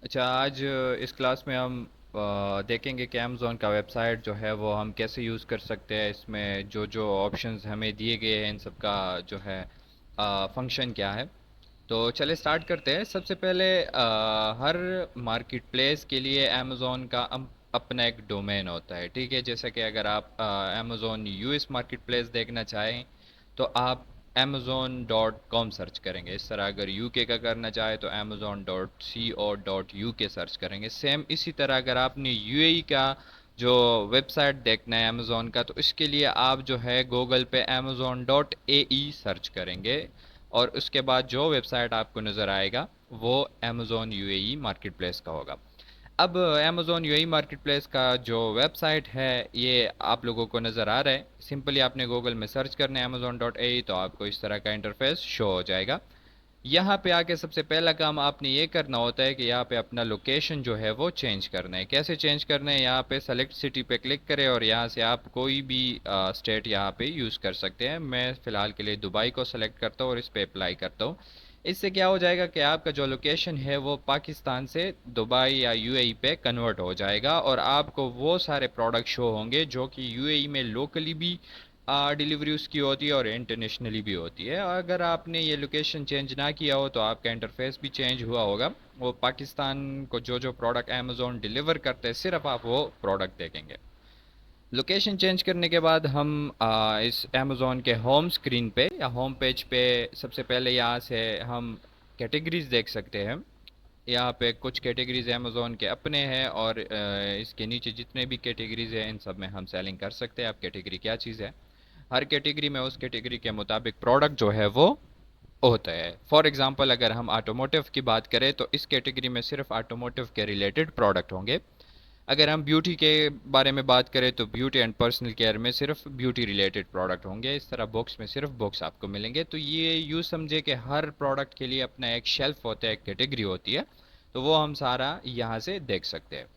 अच्छा, आज इस क्लास में हम देखेंगे कि अमेज़ॉन का वेबसाइट जो है वो हम कैसे यूज़ कर सकते हैं। इसमें जो जो ऑप्शंस हमें दिए गए हैं इन सब का जो है फंक्शन क्या है। तो चले स्टार्ट करते हैं। सबसे पहले हर मार्केट प्लेस के लिए अमेज़ॉन का अपना एक डोमेन होता है, ठीक है। जैसे कि अगर आप अमेज़ॉन यूएस मार्केट प्लेस देखना चाहें तो आप amazon.com सर्च करेंगे। इस तरह अगर यूके का करना चाहे तो amazon.co.uk सर्च करेंगे। सेम इसी तरह अगर आपने यूएई का जो वेबसाइट देखना है अमेज़ॉन का, तो इसके लिए आप जो है गूगल पे amazon.ae सर्च करेंगे और उसके बाद जो वेबसाइट आपको नज़र आएगा वो अमेज़ॉन यूएई मार्केट प्लेस का होगा। अब अमेज़ॉन यूएई मार्केट प्लेस का जो वेबसाइट है ये आप लोगों को नज़र आ रहा है। सिंपली आपने गूगल में सर्च करना है amazon.ae तो आपको इस तरह का इंटरफेस शो हो जाएगा। यहाँ पे आके सबसे पहला काम आपने ये करना होता है कि यहाँ पे अपना लोकेशन जो है वो चेंज करना है। कैसे चेंज करना है, यहाँ पे सेलेक्ट सिटी पे क्लिक करें और यहाँ से आप कोई भी स्टेट यहाँ पे यूज़ कर सकते हैं। मैं फ़िलहाल के लिए दुबई को सेलेक्ट करता हूँ और इस पे अप्लाई करता हूँ। इससे क्या हो जाएगा कि आपका जो लोकेशन है वो पाकिस्तान से दुबई या यूएई पे कन्वर्ट हो जाएगा और आपको वो सारे प्रोडक्ट शो होंगे जो कि यूएई में लोकली भी डिलीवरी उसकी होती है और इंटरनेशनली भी होती है। अगर आपने ये लोकेशन चेंज ना किया हो तो आपका इंटरफेस भी चेंज हुआ होगा। वो पाकिस्तान को जो जो प्रोडक्ट अमेज़ॉन डिलीवर करते हैं सिर्फ आप वो प्रोडक्ट देखेंगे। लोकेशन चेंज करने के बाद हम इस अमेज़ॉन के होम स्क्रीन पे या होम पेज पे सबसे पहले यहाँ से हम कैटेगरीज देख सकते हैं। यहाँ पे कुछ कैटेगरीज अमेज़ॉन के अपने हैं और इसके नीचे जितने भी कैटेगरीज हैं इन सब में हम सेलिंग कर सकते हैं। अब कैटेगरी क्या चीज़ है, हर कैटेगरी में उस कैटेगरी के मुताबिक प्रोडक्ट जो है वो होता है। फॉर एग्जांपल अगर हम ऑटोमोटिव की बात करें तो इस कैटेगरी में सिर्फ ऑटोमोटिव के रिलेटेड प्रोडक्ट होंगे। अगर हम ब्यूटी के बारे में बात करें तो ब्यूटी एंड पर्सनल केयर में सिर्फ ब्यूटी रिलेटेड प्रोडक्ट होंगे। इस तरह बुक्स में सिर्फ बुक्स आपको मिलेंगे। तो ये यूँ समझे कि हर प्रोडक्ट के लिए अपना एक शेल्फ होता है, एक कैटेगरी होती है। तो वो हम सारा यहाँ से देख सकते हैं।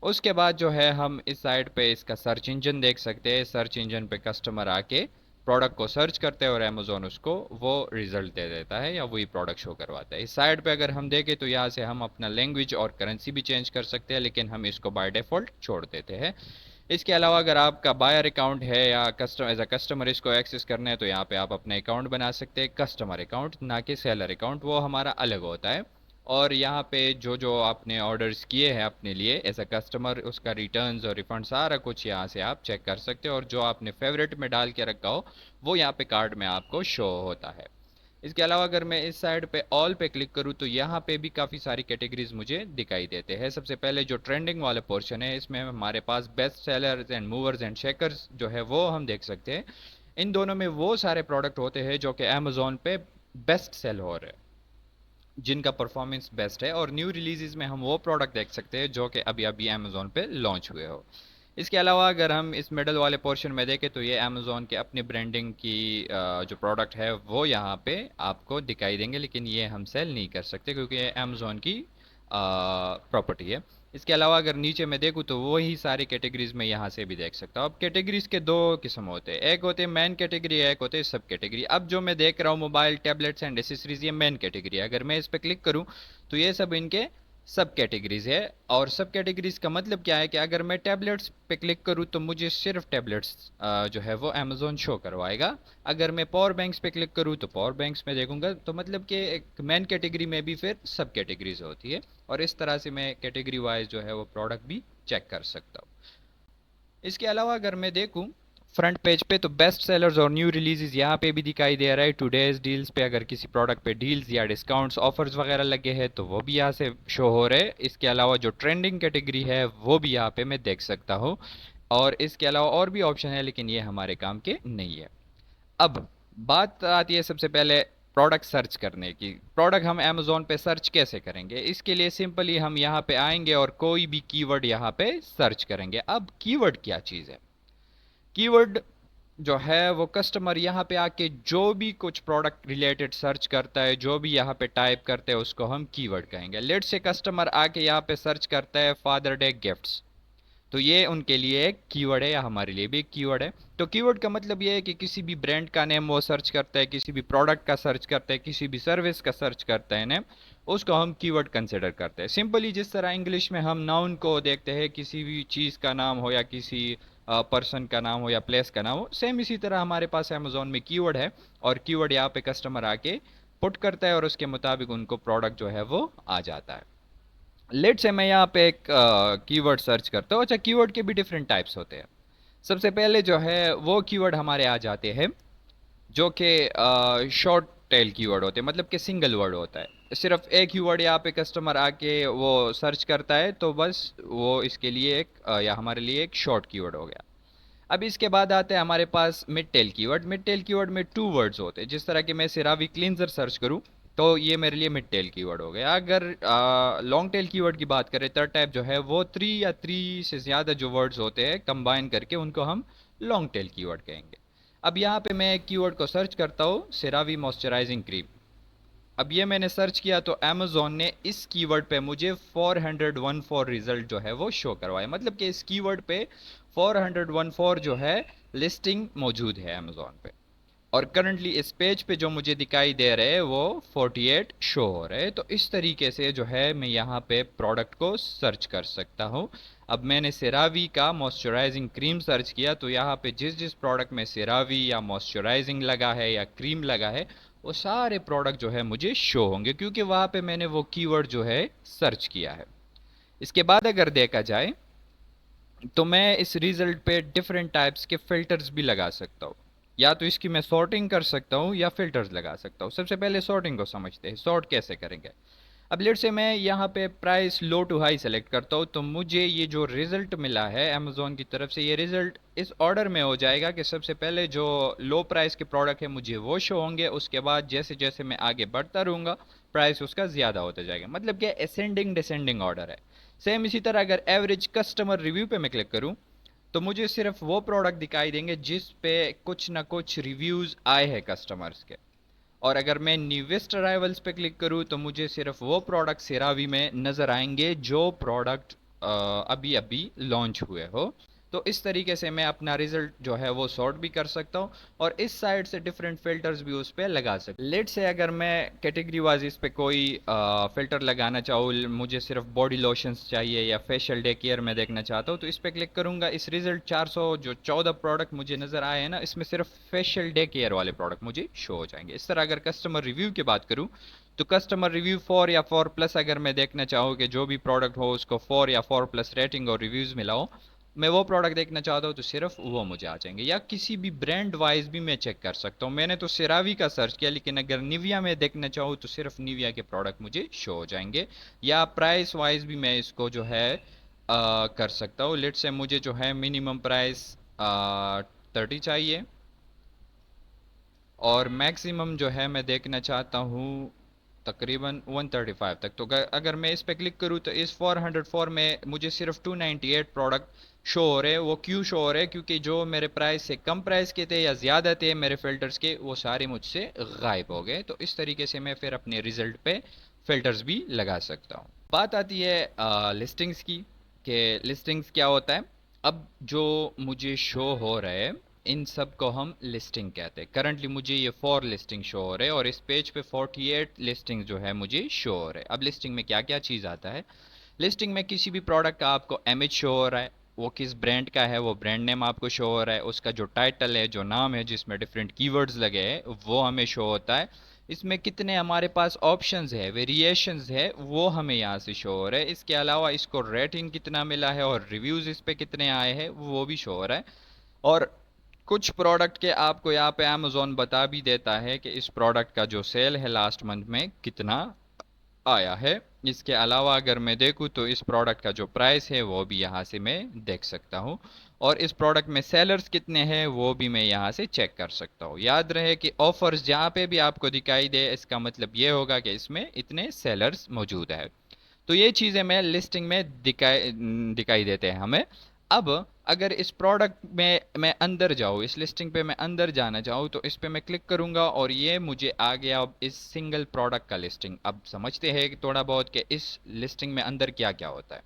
उसके बाद जो है हम इस साइड पे इसका सर्च इंजन देख सकते हैं। सर्च इंजन पे कस्टमर आके प्रोडक्ट को सर्च करते हैं और अमेज़ॉन उसको वो रिजल्ट दे देता है या वही प्रोडक्ट शो करवाता है। इस साइड पे अगर हम देखें तो यहाँ से हम अपना लैंग्वेज और करेंसी भी चेंज कर सकते हैं, लेकिन हम इसको बाय डिफ़ॉल्ट छोड़ देते हैं। इसके अलावा अगर आपका बायर अकाउंट है या कस्टमर एज अ कस्टमर इसको एक्सेस करना है तो यहाँ पे आप अपना अकाउंट बना सकते हैं, कस्टमर अकाउंट ना कि सेलर अकाउंट, वो हमारा अलग होता है। और यहाँ पे जो जो आपने ऑर्डर्स किए हैं अपने लिए एज अ कस्टमर उसका रिटर्न्स और रिफंड सारा कुछ यहाँ से आप चेक कर सकते हो और जो आपने फेवरेट में डाल के रखा हो वो यहाँ पे कार्ड में आपको शो होता है। इसके अलावा अगर मैं इस साइड पे ऑल पे क्लिक करूँ तो यहाँ पे भी काफ़ी सारी कैटेगरीज मुझे दिखाई देते हैं। सबसे पहले जो ट्रेंडिंग वाला पोर्शन है इसमें हमारे पास best sellers and movers and shakers जो है वो हम देख सकते हैं। इन दोनों में वो सारे प्रोडक्ट होते हैं जो कि अमेज़ॉन पे बेस्ट सेल हो रहे हैं, जिनका परफॉर्मेंस बेस्ट है। और न्यू रिलीजेस में हम वो प्रोडक्ट देख सकते हैं जो कि अभी अभी अमेज़ॉन पे लॉन्च हुए हो। इसके अलावा अगर हम इस मिडल वाले पोर्शन में देखें तो ये अमेज़ॉन के अपनी ब्रांडिंग की जो प्रोडक्ट है वो यहाँ पे आपको दिखाई देंगे, लेकिन ये हम सेल नहीं कर सकते क्योंकि ये अमेज़ॉन की प्रॉपर्टी है। इसके अलावा अगर नीचे मैं देखूँ तो वही सारी कैटेगरीज में यहाँ से भी देख सकता हूँ। अब कैटेगरीज के दो किस्म होते हैं, एक होते हैं मेन कैटेगरी, एक होते हैं सब कैटेगरी। अब जो मैं देख रहा हूँ मोबाइल टैबलेट्स एंड एसेसरीज, ये मेन कैटेगरी है। अगर मैं इस पर क्लिक करूँ तो ये सब इनके सब कैटेगरीज है। और सब कैटेगरीज का मतलब क्या है कि अगर मैं टैबलेट्स पे क्लिक करूँ तो मुझे सिर्फ टैबलेट्स जो है वो अमेज़ॉन शो करवाएगा। अगर मैं पावर बैंक्स पे क्लिक करूँ तो पावर बैंक्स में देखूंगा। तो मतलब कि एक मेन कैटेगरी में भी फिर सब कैटेगरीज होती है और इस तरह से मैं कैटेगरी वाइज जो है वो प्रोडक्ट भी चेक कर सकता हूँ। इसके अलावा अगर मैं देखूं फ्रंट पेज पे तो बेस्ट सेलर्स और न्यू रिलीजेस यहाँ पे भी दिखाई दे रहा है। टुडेज डील्स पे अगर किसी प्रोडक्ट पे डील्स या डिस्काउंट्स ऑफर्स वगैरह लगे हैं तो वो भी यहाँ से शो हो रहे हैं। इसके अलावा जो ट्रेंडिंग कैटेगरी है वो भी यहाँ पे मैं देख सकता हूँ। और इसके अलावा और भी ऑप्शन है लेकिन ये हमारे काम के नहीं है। अब बात आती है सबसे पहले प्रोडक्ट सर्च करने की। प्रोडक्ट हम अमेज़ॉन पे सर्च कैसे करेंगे, इसके लिए सिंपली हम यहाँ पे आएंगे और कोई भी कीवर्ड यहाँ पे सर्च करेंगे। अब कीवर्ड क्या चीज़ है, कीवर्ड जो है वो कस्टमर यहाँ पे आके जो भी कुछ प्रोडक्ट रिलेटेड सर्च करता है, जो भी यहाँ पे टाइप करते हैं उसको हम कीवर्ड कहेंगे। लेट से कस्टमर आके यहाँ पे सर्च करता है फादर डे गिफ्ट्स, तो ये उनके लिए एक कीवर्ड है या हमारे लिए भी एक कीवर्ड है। तो कीवर्ड का मतलब ये है कि किसी भी ब्रांड का नेम वो सर्च करता है, किसी भी प्रोडक्ट का सर्च करता है, किसी भी सर्विस का सर्च करता है नेम, उसको हम कीवर्ड कंसिडर करते हैं। सिंपली जिस तरह इंग्लिश में हम नाउन को देखते हैं, किसी भी चीज़ का नाम हो या किसी पर्सन का नाम हो या प्लेस का नाम हो, सेम इसी तरह हमारे पास अमेजोन में कीवर्ड है। और कीवर्ड यहाँ पे कस्टमर आके पुट करता है और उसके मुताबिक उनको प्रोडक्ट जो है वो आ जाता है। लेट से मैं यहाँ पे एक कीवर्ड सर्च करता हूँ। अच्छा, कीवर्ड के भी डिफरेंट टाइप्स होते हैं। सबसे पहले जो है वो कीवर्ड हमारे आ जाते हैं जो कि शॉर्ट टेल कीवर्ड होते हैं, मतलब कि सिंगल वर्ड होता है, सिर्फ एक ही वर्ड यहाँ पे कस्टमर आके वो सर्च करता है, तो बस वो इसके लिए एक या हमारे लिए एक शॉर्ट कीवर्ड हो गया। अब इसके बाद आते हैं हमारे पास mid tail keyword. Mid tail keyword में टू वर्ड्स होते हैं। जिस तरह कि मैं सिरावी क्लींजर सर्च करूं तो ये मेरे लिए मिड टेल कीवर्ड हो गया। अगर लॉन्ग टेल कीवर्ड की बात करें, थर्ड टाइप जो है वो थ्री या थ्री से ज़्यादा जो वर्ड्स होते हैं कंबाइन करके उनको हम लॉन्ग टेल कीवर्ड कहेंगे। अब यहाँ पे मैं एक कीवर्ड को सर्च करता हूँ, सिरावी मॉइस्चराइजिंग क्रीम। अब ये मैंने सर्च किया तो अमेजोन ने इस कीवर्ड पे मुझे 414 रिजल्ट जो है वो शो करवाए, मतलब कि इस कीवर्ड पे 414 जो है लिस्टिंग मौजूद है अमेजोन पे। और करंटली इस पेज पे जो मुझे दिखाई दे रहे हैं वो 48 शो हो रहे हैं। तो इस तरीके से जो है मैं यहाँ पे प्रोडक्ट को सर्च कर सकता हूँ। अब मैंने सेरावी का मॉइस्चराइजिंग क्रीम सर्च किया तो यहाँ पे जिस जिस प्रोडक्ट में सेरावी या मॉइस्चराइजिंग लगा है या क्रीम लगा है, वो सारे प्रोडक्ट जो है मुझे शो होंगे, क्योंकि वहाँ पे मैंने वो कीवर्ड जो है सर्च किया है। इसके बाद अगर देखा जाए तो मैं इस रिजल्ट पे डिफरेंट टाइप्स के फिल्टर्स भी लगा सकता हूँ। या तो इसकी मैं सॉर्टिंग कर सकता हूँ या फिल्टर्स लगा सकता हूँ। सबसे पहले सॉर्टिंग को समझते हैं, सॉर्ट कैसे करेंगे। अब लेट से मैं यहाँ पे price low to high select करता हूँ, तो मुझे ये जो रिजल्ट मिला है अमेजोन की तरफ से, ये रिजल्ट इस ऑर्डर में हो जाएगा कि सबसे पहले जो लो प्राइस के प्रोडक्ट है मुझे वो शो होंगे, उसके बाद जैसे जैसे मैं आगे बढ़ता रहूँगा प्राइस उसका ज़्यादा होता जाएगा, मतलब कि असेंडिंग डिसेंडिंग ऑर्डर है। सेम इसी तरह अगर एवरेज कस्टमर रिव्यू पे मैं क्लिक करूँ तो मुझे सिर्फ वो प्रोडक्ट दिखाई देंगे जिस पे कुछ ना कुछ रिव्यूज़ आए हैं कस्टमर्स के। और अगर मैं न्यूवेस्ट अराइवल्स पे क्लिक करूँ तो मुझे सिर्फ वो प्रोडक्ट सेरावी में नज़र आएंगे जो प्रोडक्ट अभी अभी लॉन्च हुए हो। तो इस तरीके से मैं अपना रिजल्ट जो है वो सॉर्ट भी कर सकता हूँ और इस साइड से डिफरेंट फिल्टर्स भी उस पर लगा सकता हूँ। लेट से अगर मैं कैटेगरी वाइज इस पे कोई फिल्टर लगाना चाहूँ, मुझे सिर्फ बॉडी लोशंस चाहिए या फेशियल डे केयर में देखना चाहता हूँ, तो इस पर क्लिक करूंगा। इस रिजल्ट 400 जो 14 प्रोडक्ट मुझे नज़र आए हैं ना, इसमें सिर्फ फेशियल डे केयर वाले प्रोडक्ट मुझे शो हो जाएंगे। इस तरह अगर कस्टमर रिव्यू की बात करूँ तो कस्टमर रिव्यू 4 या 4 प्लस अगर मैं देखना चाहूँ कि जो भी प्रोडक्ट हो उसको 4 या 4 प्लस रेटिंग और रिव्यूज़ मिला हो, मैं वो प्रोडक्ट देखना चाहता हूँ तो सिर्फ वो मुझे आ जाएंगे। या किसी भी ब्रांड वाइज भी मैं चेक कर सकता हूँ। मैंने तो सेरावी का सर्च किया, लेकिन अगर निविया में देखना चाहूँ तो सिर्फ निविया के प्रोडक्ट मुझे शो हो जाएंगे। या प्राइस वाइज भी मैं इसको जो है कर सकता हूँ। लेट से मुझे जो है मिनिमम प्राइस 30 चाहिए और मैक्सिमम जो है मैं देखना चाहता हूँ तकरीबन 135 तक। तो अगर मैं इस पे क्लिक करूँ तो इस 404 में मुझे सिर्फ 298 प्रोडक्ट शो हो रहे हैं। वो क्यों शो हो रहे हैं? क्योंकि जो मेरे प्राइस से कम प्राइस के थे या ज़्यादा थे मेरे फिल्टर्स के, वो सारे मुझसे गायब हो गए। तो इस तरीके से मैं फिर अपने रिजल्ट पे फिल्टर्स भी लगा सकता हूँ। बात आती है लिस्टिंग्स की, कि लिस्टिंग्स क्या होता है। अब जो मुझे शो हो रहे हैं इन सब को हम लिस्टिंग कहते हैं। करंटली मुझे ये 4 लिस्टिंग शो हो रहे हैं और इस पेज पे 48 लिस्टिंग जो है मुझे शो हो रहे हैं। अब लिस्टिंग में क्या क्या चीज़ आता है। लिस्टिंग में किसी भी प्रोडक्ट का आपको इमेज शो हो रहा है, वो किस ब्रांड का है वो ब्रांड नेम आपको शो हो रहा है, उसका जो टाइटल है, जो नाम है जिसमें डिफरेंट कीवर्ड्स लगे हैं वो हमें शो होता है। इसमें कितने हमारे पास ऑप्शंस है, वेरिएशंस है, वो हमें यहाँ से शो हो रहा है। इसके अलावा इसको रेटिंग कितना मिला है और रिव्यूज़ इस पे कितने आए हैं वो भी शो हो रहा है। और कुछ प्रोडक्ट के आपको यहाँ पे अमेज़ॉन बता भी देता है कि इस प्रोडक्ट का जो सेल है लास्ट मंथ में कितना आया है। इसके अलावा अगर मैं देखूँ तो इस प्रोडक्ट का जो प्राइस है वो भी यहाँ से मैं देख सकता हूँ और इस प्रोडक्ट में सेलर्स कितने हैं वो भी मैं यहाँ से चेक कर सकता हूँ। याद रहे कि ऑफर्स जहाँ पे भी आपको दिखाई दे इसका मतलब ये होगा कि इसमें इतने सेलर्स मौजूद है। तो ये चीज़ें मैं लिस्टिंग में दिखाई दिखाई देते हैं हमें। अब अगर इस प्रोडक्ट में मैं अंदर जाऊँ, इस लिस्टिंग पे मैं अंदर जाना चाहूँ तो इस पे मैं क्लिक करूँगा और ये मुझे आ गया अब इस सिंगल प्रोडक्ट का लिस्टिंग। अब समझते हैं कि थोड़ा बहुत कि इस लिस्टिंग में अंदर क्या क्या होता है।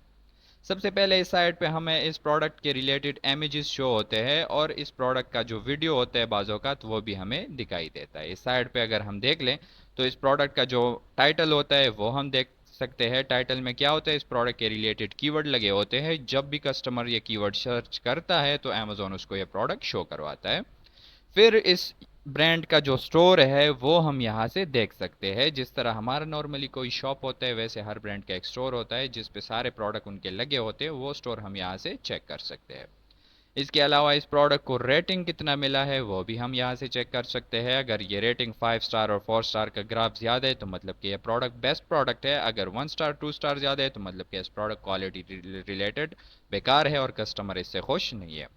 सबसे पहले इस साइट पे हमें इस प्रोडक्ट के रिलेटेड इमेजेस शो होते हैं और इस प्रोडक्ट का जो वीडियो होता है बाज़ों का तो वो भी हमें दिखाई देता है। इस साइट पे अगर हम देख लें तो इस प्रोडक्ट का जो टाइटल होता है वो हम देख सकते हैं। टाइटल में क्या होता है, इस प्रोडक्ट के रिलेटेड कीवर्ड लगे होते हैं। जब भी कस्टमर ये कीवर्ड सर्च करता है तो अमेजोन उसको ये प्रोडक्ट शो करवाता है। फिर इस ब्रांड का जो स्टोर है वो हम यहाँ से देख सकते हैं। जिस तरह हमारा नॉर्मली कोई शॉप होता है वैसे हर ब्रांड का एक स्टोर होता है जिस पे सारे प्रोडक्ट उनके लगे होते हैं, वो स्टोर हम यहाँ से चेक कर सकते हैं। इसके अलावा इस प्रोडक्ट को रेटिंग कितना मिला है वो भी हम यहाँ से चेक कर सकते हैं। अगर ये रेटिंग 5 स्टार और 4 स्टार का ग्राफ ज़्यादा है तो मतलब कि ये प्रोडक्ट बेस्ट प्रोडक्ट है। अगर 1 स्टार 2 स्टार ज़्यादा है तो मतलब कि इस प्रोडक्ट क्वालिटी रिलेटेड बेकार है और कस्टमर इससे खुश नहीं है।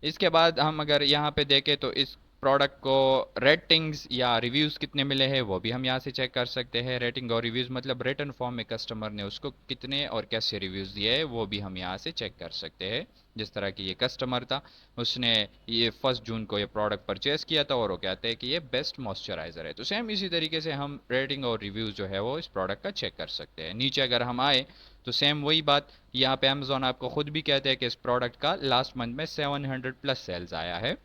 इसके बाद हम अगर यहाँ पे देखें तो इस प्रोडक्ट को रेटिंग्स या रिव्यूज़ कितने मिले हैं वो भी हम यहाँ से चेक कर सकते हैं। रेटिंग और रिव्यूज़ मतलब रिटन फॉर्म में कस्टमर ने उसको कितने और कैसे रिव्यूज़ दिए हैं वो भी हम यहाँ से चेक कर सकते हैं। जिस तरह की ये कस्टमर था, उसने ये 1 जून को ये प्रोडक्ट परचेस किया था और वो कहते हैं कि ये बेस्ट मॉइस्चराइज़र है। तो सेम इसी तरीके से हम रेटिंग और रिव्यूज़ जो है वो इस प्रोडक्ट का चेक कर सकते हैं। नीचे अगर हम आए तो सेम वही बात, यहाँ पे अमेजोन आपको खुद भी कहते हैं कि इस प्रोडक्ट का लास्ट मंथ में 700+ सेल्स आया है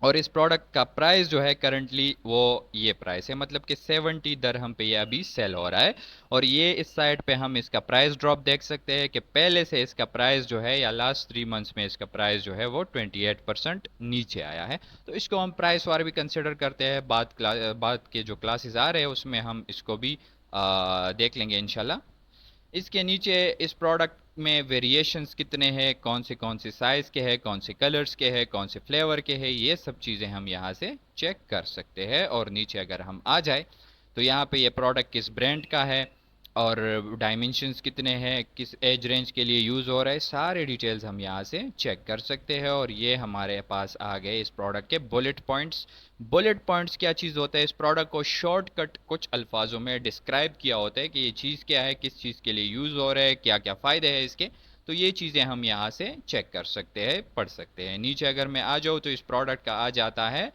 और इस प्रोडक्ट का प्राइस जो है करंटली वो ये प्राइस है, मतलब कि 70 दरहम पे ये अभी सेल हो रहा है। और ये इस साइड पे हम इसका प्राइस ड्रॉप देख सकते हैं कि पहले से इसका प्राइस जो है या लास्ट 3 मंथ्स में इसका प्राइस जो है वो 28% नीचे आया है। तो इसको हम प्राइस वार भी कंसिडर करते हैं। बाद के जो क्लासेस आ रहे हैं उसमें हम इसको भी देख लेंगे इंशाल्लाह। इसके नीचे इस प्रोडक्ट में वेरिएशंस कितने हैं, कौन से साइज़ के हैं, कौन से कलर्स के हैं, कौन से फ्लेवर के हैं, ये सब चीज़ें हम यहाँ से चेक कर सकते हैं। और नीचे अगर हम आ जाए तो यहाँ पे ये प्रोडक्ट किस ब्रांड का है और डायमेंशंस कितने हैं, किस एज रेंज के लिए यूज़ हो रहा है, सारे डिटेल्स हम यहाँ से चेक कर सकते हैं। और ये हमारे पास आ गए इस प्रोडक्ट के बुलेट पॉइंट्स। बुलेट पॉइंट्स क्या चीज़ होता है, इस प्रोडक्ट को शॉर्टकट कुछ अल्फाजों में डिस्क्राइब किया होता है कि ये चीज़ क्या है, किस चीज़ के लिए यूज़ हो रहा है, क्या क्या फ़ायदे हैं इसके। तो ये चीज़ें हम यहाँ से चेक कर सकते हैं, पढ़ सकते हैं। नीचे अगर मैं आ जाऊँ तो इस प्रोडक्ट का आ जाता है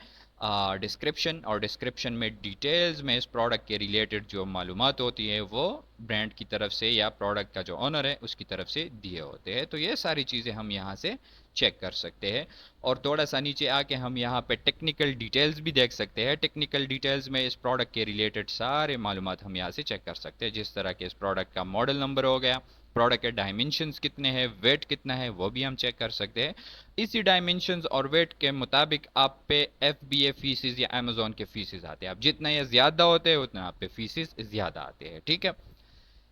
डिस्क्रिप्शन, और डिस्क्रिप्शन में डिटेल्स में इस प्रोडक्ट के रिलेटेड जो मालूमात होती है वो ब्रांड की तरफ से या प्रोडक्ट का जो ओनर है उसकी तरफ से दिए होते हैं। तो ये सारी चीज़ें हम यहाँ से चेक कर सकते हैं। और थोड़ा सा नीचे आके हम यहाँ पे टेक्निकल डिटेल्स भी देख सकते हैं। टेक्निकल डिटेल्स में इस प्रोडक्ट के रिलेटेड सारे मालूमात हम यहाँ से चेक कर सकते हैं। जिस तरह के इस प्रोडक्ट का मॉडल नंबर हो गया, प्रोडक्ट के डायमेंशंस कितने हैं, वेट कितना है, वो भी हम चेक कर सकते हैं। इसी डायमेंशंस और वेट के मुताबिक आप पे FBA फीसिस या अमेजोन के फीसिस आते हैं। अब जितना ये ज़्यादा होते हैं उतना आप पे फीसिस ज़्यादा आते हैं, ठीक है।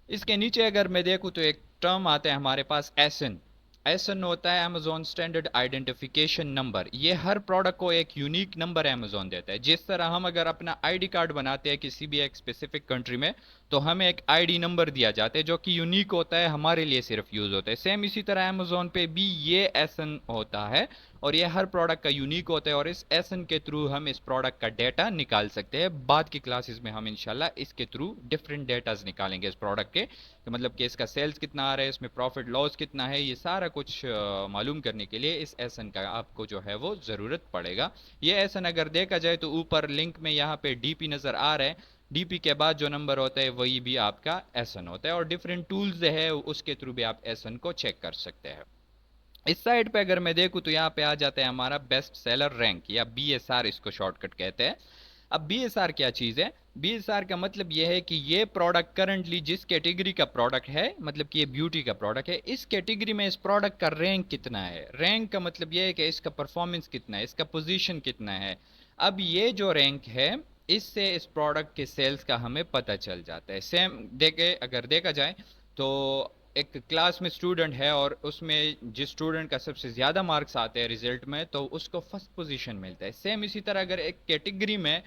इसके नीचे अगर मैं देखूँ तो एक टर्म आता है हमारे पास एसन। एसन होता है अमेजोन स्टैंडर्ड आइडेंटिफिकेशन नंबर। ये हर प्रोडक्ट को एक यूनिक नंबर अमेजोन देता है। जिस तरह हम अगर अपना आईडी कार्ड बनाते हैं किसी भी एक स्पेसिफिक कंट्री में तो हमें एक आईडी नंबर दिया जाता है जो कि यूनिक होता है, हमारे लिए सिर्फ यूज होता है। सेम इसी तरह अमेजोन पे भी ये एसन होता है और ये हर प्रोडक्ट का यूनिक होता है और इस एसन के थ्रू हम इस प्रोडक्ट का डेटा निकाल सकते हैं। बाद की क्लासेस में हम इंशाल्लाह इसके थ्रू डिफरेंट डेटाज निकालेंगे इस प्रोडक्ट के, तो मतलब कि इसका सेल्स कितना आ रहा है, इसमें प्रॉफिट लॉस कितना है, ये सारा कुछ मालूम करने के लिए इस एसन का आपको जो है वो ज़रूरत पड़ेगा। ये एसन अगर देखा जाए तो ऊपर लिंक में यहाँ पे डीपी नज़र आ रहा है, डीपी के बाद जो नंबर होता है वही भी आपका एसन होता है। और डिफरेंट टूल्स है उसके थ्रू भी आप एसन को चेक कर सकते हैं। इस साइड पे अगर मैं देखूँ तो यहाँ पे आ जाता है हमारा बेस्ट सेलर रैंक या BSR, इसको शॉर्टकट कहते हैं। अब BSR क्या चीज़ है, BSR का मतलब ये है कि ये प्रोडक्ट करंटली जिस कैटेगरी का प्रोडक्ट है, मतलब कि ये ब्यूटी का प्रोडक्ट है, इस कैटेगरी में इस प्रोडक्ट का रैंक कितना है। रैंक का मतलब ये है कि इसका परफॉर्मेंस कितना है, इसका पोजीशन कितना है। अब ये जो रैंक है इससे इस प्रोडक्ट के सेल्स का हमें पता चल जाता है। सेम देखे अगर देखा जाए तो एक क्लास में स्टूडेंट है और उसमें जिस स्टूडेंट का सबसे ज़्यादा मार्क्स आते हैं रिजल्ट में तो उसको फर्स्ट पोजीशन मिलता है। सेम इसी तरह अगर एक कैटेगरी में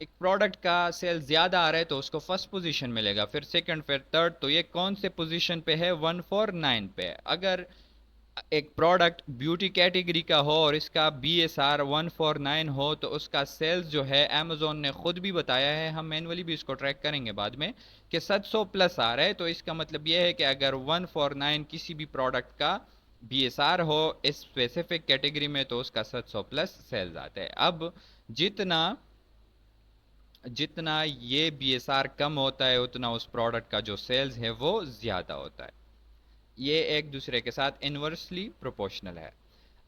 एक प्रोडक्ट का सेल ज़्यादा आ रहा है तो उसको फर्स्ट पोजीशन मिलेगा, फिर सेकंड, फिर थर्ड। तो ये कौन से पोजीशन पे है, 149 पे है। अगर एक प्रोडक्ट ब्यूटी कैटेगरी का हो और इसका BSR 149 हो तो उसका सेल्स जो है अमेजोन ने खुद भी बताया है, हम मैनुअली भी इसको ट्रैक करेंगे बाद में, कि 700+ आ रहा है। तो इसका मतलब यह है कि अगर 149 किसी भी प्रोडक्ट का BSR हो इस स्पेसिफिक कैटेगरी में तो उसका 700+ सेल्स आता है। अब जितना जितना ये BSR कम होता है उतना उस प्रोडक्ट का जो सेल्स है वो ज़्यादा होता है। ये एक दूसरे के साथ इन्वर्सली प्रोपोर्शनल है।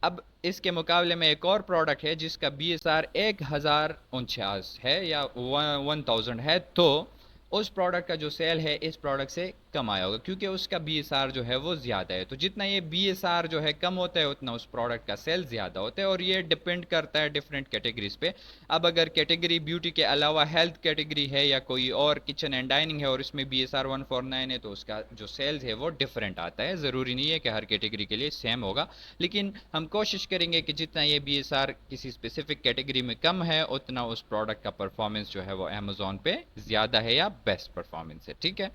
अब इसके मुकाबले में एक और प्रोडक्ट है जिसका BSR 1049 है या 1000 है, तो उस प्रोडक्ट का जो सेल है इस प्रोडक्ट से कम आया होगा क्योंकि उसका BSR जो है वो ज़्यादा है। तो जितना ये BSR जो है कम होता है उतना उस प्रोडक्ट का सेल ज़्यादा होता है, और ये डिपेंड करता है डिफरेंट कैटेगरीज पे। अब अगर कैटेगरी ब्यूटी के अलावा हेल्थ कैटेगरी है या कोई और किचन एंड डाइनिंग है और इसमें BSR 149 है, तो उसका जो सेल्स है वो डिफरेंट आता है। ज़रूरी नहीं है कि हर कैटेगरी के लिए सेम होगा, लेकिन हम कोशिश करेंगे कि जितना ये BSR किसी स्पेसिफिक कैटेगरी में कम है उतना उस प्रोडक्ट का परफॉर्मेंस जो है वो अमेजोन पे ज़्यादा है या बेस्ट परफॉर्मेंस है। ठीक है,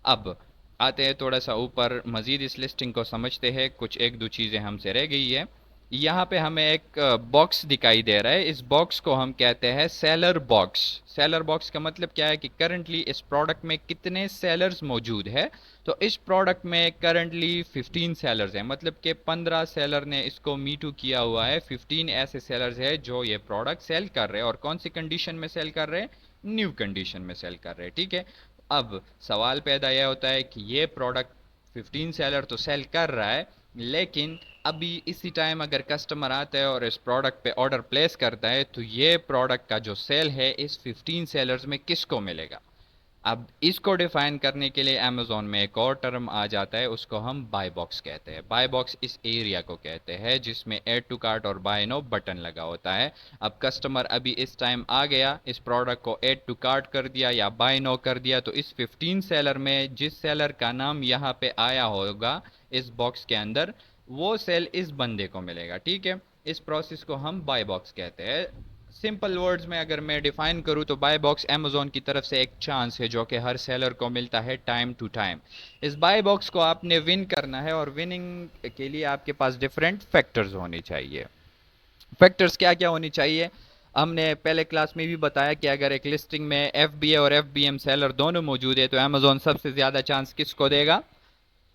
अब आते हैं थोड़ा सा ऊपर, मजीद इस लिस्टिंग को समझते हैं। कुछ एक दो चीज़ें हमसे रह गई है। यहाँ पे हमें एक बॉक्स दिखाई दे रहा है, इस बॉक्स को हम कहते हैं सेलर बॉक्स। सेलर बॉक्स का मतलब क्या है कि करंटली इस प्रोडक्ट में कितने सेलर्स मौजूद है। तो इस प्रोडक्ट में करंटली 15 सेलर्स हैं, मतलब कि 15 सेलर ने इसको मीटू किया हुआ है। 15 ऐसे सेलर्स हैं जो ये प्रोडक्ट सेल कर रहे हैं, और कौन सी कंडीशन में सेल कर रहे हैं? न्यू कंडीशन में सेल कर रहे हैं। ठीक है, अब सवाल पैदा यह होता है कि ये प्रोडक्ट 15 सेलर तो सेल कर रहा है, लेकिन अभी इसी टाइम अगर कस्टमर आता है और इस प्रोडक्ट पे ऑर्डर प्लेस करता है, तो ये प्रोडक्ट का जो सेल है इस 15 सेलर्स में किसको मिलेगा? अब इसको डिफाइन करने के लिए अमेजोन में एक और टर्म आ जाता है, उसको हम बाय बॉक्स कहते हैं। बाय बॉक्स इस एरिया को कहते हैं जिसमें ऐड टू कार्ट और बाय नो बटन लगा होता है। अब कस्टमर अभी इस टाइम आ गया, इस प्रोडक्ट को ऐड टू कार्ट कर दिया या बाय नो कर दिया, तो इस 15 सेलर में जिस सेलर का नाम यहाँ पे आया होगा इस बॉक्स के अंदर, वो सेल इस बंदे को मिलेगा। ठीक है, इस प्रोसेस को हम बाय बॉक्स कहते हैं। सिंपल वर्ड्स में अगर मैं डिफाइन करूँ तो बाय बॉक्स अमेजोन की तरफ से एक चांस है जो कि हर सेलर को मिलता है टाइम टू टाइम। इस बाय बॉक्स को आपने विन करना है, और विनिंग के लिए आपके पास डिफरेंट फैक्टर्स होने चाहिए। फैक्टर्स क्या क्या होनी चाहिए? हमने पहले क्लास में भी बताया कि अगर एक लिस्टिंग में FBA और FBM सेलर दोनों मौजूद है तो अमेजोन सबसे ज़्यादा चांस किसको देगा?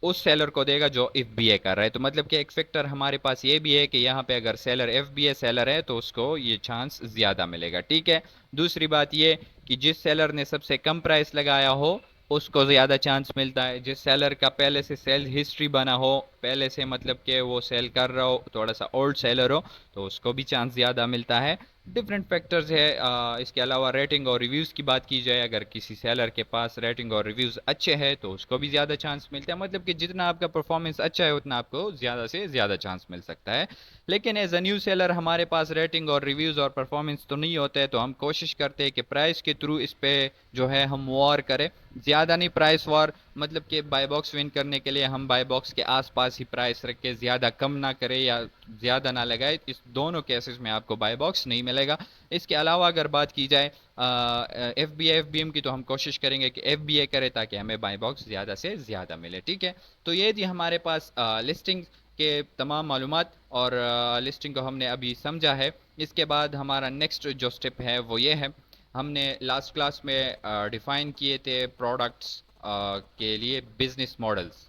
उस सेलर को देगा जो FBA कर रहा है। तो मतलब कि एक फैक्टर हमारे पास ये भी है कि यहाँ पे अगर सेलर FBA सेलर है तो उसको ये चांस ज़्यादा मिलेगा। ठीक है, दूसरी बात ये कि जिस सेलर ने सबसे कम प्राइस लगाया हो उसको ज़्यादा चांस मिलता है। जिस सेलर का पहले से सेल हिस्ट्री बना हो, पहले से मतलब कि वो सेल कर रहा हो, थोड़ा सा ओल्ड सेलर हो, तो उसको भी चांस ज़्यादा मिलता है। डिफरेंट फैक्टर्स है। इसके अलावा रेटिंग और रिव्यूज़ की बात की जाए, अगर किसी सेलर के पास रेटिंग और रिव्यूज़ अच्छे हैं तो उसको भी ज़्यादा चांस मिलता है। मतलब कि जितना आपका परफॉर्मेंस अच्छा है उतना आपको ज़्यादा से ज़्यादा चांस मिल सकता है। लेकिन एज अ न्यू सेलर हमारे पास रेटिंग और रिव्यूज़ और परफॉर्मेंस तो नहीं होते हैं, तो हम कोशिश करते हैं कि प्राइस के थ्रू इस पे जो है हम वॉर करें। ज़्यादा नहीं प्राइस वॉर, मतलब कि बाय बॉक्स विन करने के लिए हम बाय बॉक्स के आसपास ही प्राइस रख के ज़्यादा कम ना करें या ज़्यादा ना लगाए। इस दोनों केसेस में आपको बाय बॉक्स नहीं मिलेगा। इसके अलावा अगर बात की जाए FBA FBM की, तो हम कोशिश करेंगे कि FBA करें ताकि हमें बाय बॉक्स ज़्यादा से ज़्यादा मिले। ठीक है, तो ये थी हमारे पास लिस्टिंग के तमाम मालूमात, और लिस्टिंग को हमने अभी समझा है। इसके बाद हमारा नेक्स्ट जो स्टेप है वो ये है, हमने लास्ट क्लास में डिफाइन किए थे प्रोडक्ट्स के लिए बिजनेस मॉडल्स।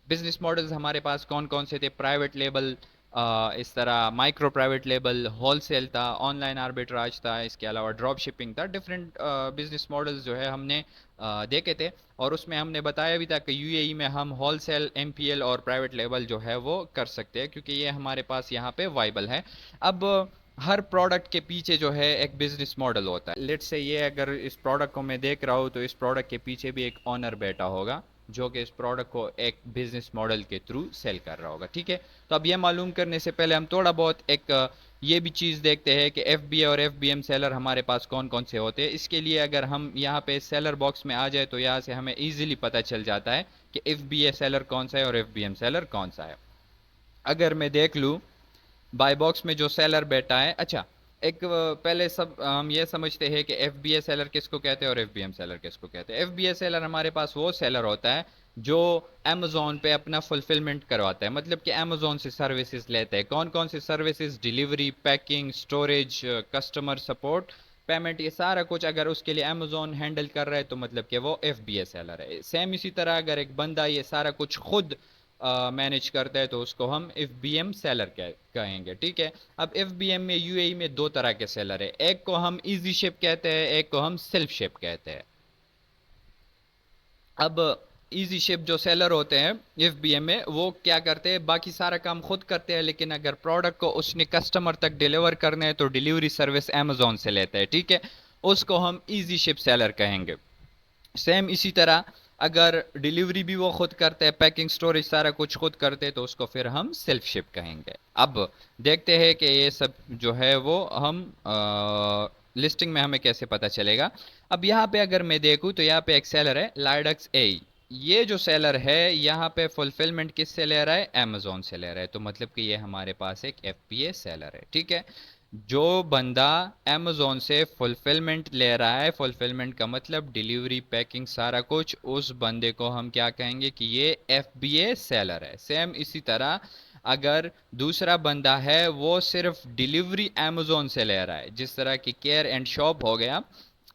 बिजनेस मॉडल्स हमारे पास कौन कौन से थे? प्राइवेट लेबल, इस तरह माइक्रो प्राइवेट लेबल, होलसेल था, ऑनलाइन आर्बिट्राज था, इसके अलावा ड्रॉप शिपिंग था। डिफरेंट बिजनेस मॉडल्स जो है हमने देखे थे, और उसमें हमने बताया भी था कि यूएई में हम होलसेल, MPL और प्राइवेट लेबल जो है वो कर सकते हैं क्योंकि ये हमारे पास यहाँ पे वाइबल है। अब हर प्रोडक्ट के पीछे जो है एक बिजनेस मॉडल होता है। लेट्स से ये अगर इस प्रोडक्ट को मैं देख रहा हूँ तो इस प्रोडक्ट के पीछे भी एक ऑनर बैठा होगा जो कि इस प्रोडक्ट को एक बिजनेस मॉडल के थ्रू सेल कर रहा होगा। ठीक है, तो अब ये मालूम करने से पहले हम थोड़ा बहुत एक ये भी चीज़ देखते हैं कि FBA और FBM सेलर हमारे पास कौन कौन से होते हैं। इसके लिए अगर हम यहाँ पे सेलर बॉक्स में आ जाए तो यहाँ से हमें इजीली पता चल जाता है कि FBA सेलर कौन सा है और FBM सेलर कौन सा है। अगर मैं देख लूँ बाय बॉक्स में जो सेलर बैठा है, अच्छा, एक पहले सब हम ये समझते हैं कि FBA सेलर किसको कहते हैं और FBM सेलर किसको कहते हैं। FBA सेलर हमारे पास वो सेलर होता है जो अमेजोन पे अपना फुलफिलमेंट करवाता है, मतलब कि अमेजोन से सर्विसेज लेता है। कौन कौन से services? Delivery, packing, storage, customer support, payment, ये सारा कुछ अगर उसके लिए अमेजोन हैंडल कर रहा है तो मतलब कि वो FBA सेलर है। सेम इसी तरह अगर एक बंदा ये सारा कुछ खुद मैनेज करता है तो उसको हम FBM सेलर कहेंगे। ठीक है, अब FBM में UAE में दो तरह के सेलर है, एक को हम इजी शिप कहते हैं, एक को हम सेल्फ शिप कहते हैं। अब इजी शिप जो सेलर होते हैं एफबीएम में, वो क्या करते हैं, बाकी सारा काम खुद करते हैं, लेकिन अगर प्रोडक्ट को उसने कस्टमर तक डिलीवर करना है तो डिलीवरी सर्विस अमेजोन से लेते हैं, ठीक है। उसको हम इजी शिप सेलर कहेंगे। सेम इसी तरह अगर डिलीवरी भी वो खुद करते हैं, पैकिंग स्टोरेज सारा कुछ खुद करते हैं, तो उसको फिर हम सेल्फ शिप कहेंगे। अब देखते हैं कि ये सब जो है वो हम लिस्टिंग में हमें कैसे पता चलेगा। अब यहाँ पे अगर मैं देखूँ तो यहाँ पे एक सेलर है लाइडक्स ए। ये जो सेलर है यहाँ पे फुलफिलमेंट किससे ले रहा है, अमेजोन से ले रहा है, तो मतलब कि ये हमारे पास एक एफपीए सेलर है, ठीक है। जो बंदा अमेजोन से फुलफिलमेंट ले रहा है, फुलफिलमेंट का मतलब डिलीवरी पैकिंग सारा कुछ, उस बंदे को हम क्या कहेंगे कि ये एफबीए सेलर है। सेम इसी तरह अगर दूसरा बंदा है वो सिर्फ डिलीवरी अमेजोन से ले रहा है, जिस तरह की केयर एंड शॉप हो गया,